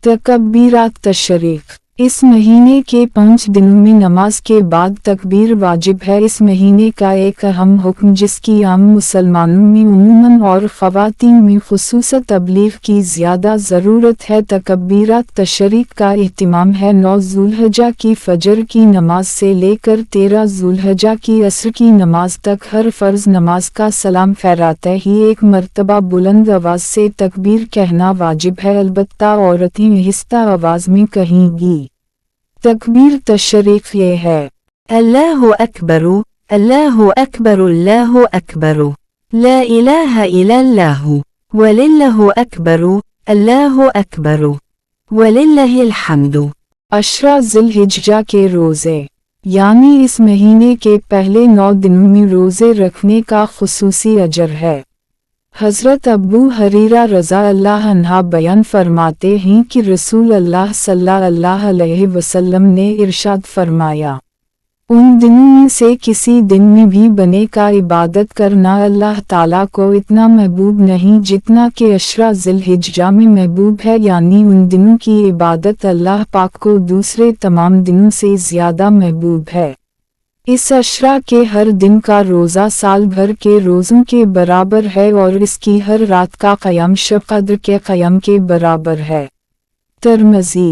तकबीरात तशरीक। इस महीने के 5 दिनों में नमाज के बाद तकबीर वाजिब है। इस महीने का एक अहम हुक्म जिसकी आम मुसलमानों में उमूमन और ख़वातीन में ख़ुसूसन तबलीग की ज़्यादा ज़रूरत है। तकबीरात तशरीक का एहतिमाम है। 9 ज़ुल्हिज्जा की फ़जर की नमाज से लेकर 13 ज़ुल्हिज्जा की असर की नमाज तक हर फ़र्ज़ नमाज का सलाम फेराते ही एक मरतबा बुलंद आवाज़ से तकबीर कहना वाजिब है, अलबत्ता औरतें आहिस्ता आवाज़ में कहेंगी। तकबीर तशरीक ये है: अल्लाहु अकबर, अल्लाहु अकबर, अल्लाहु अकबर, ला इलाहा इल्लल्लाहु, वलिल्लाहु अकबर, अल्लाहु अकबर, वलिल्लाहिल हम्दु। अशरा ज़िलहिज्जा के रोज़े, यानी इस महीने के पहले 9 दिनों में रोज़े रखने का खुसूसी अजर है। हज़रत अबू हरीरा रज़ा अल्लाह अन्हा बयान फरमाते हैं कि रसूल अल्लाह सल्लल्लाहु अलैहि वसल्लम ने इरशाद फरमाया, उन दिनों में से किसी दिन में भी बने का इबादत करना अल्लाह ताला को इतना महबूब नहीं जितना कि अशरा ज़िलहिज्जा में महबूब है, यानी उन दिनों की इबादत अल्लाह पाक को दूसरे तमाम दिनों से ज़्यादा महबूब है। इस अशरा के हर दिन का रोज़ा साल भर के रोज़ों के बराबर है और इसकी हर रात का क़याम शब क़द्र के क़याम के बराबर है। तिरमिज़ी।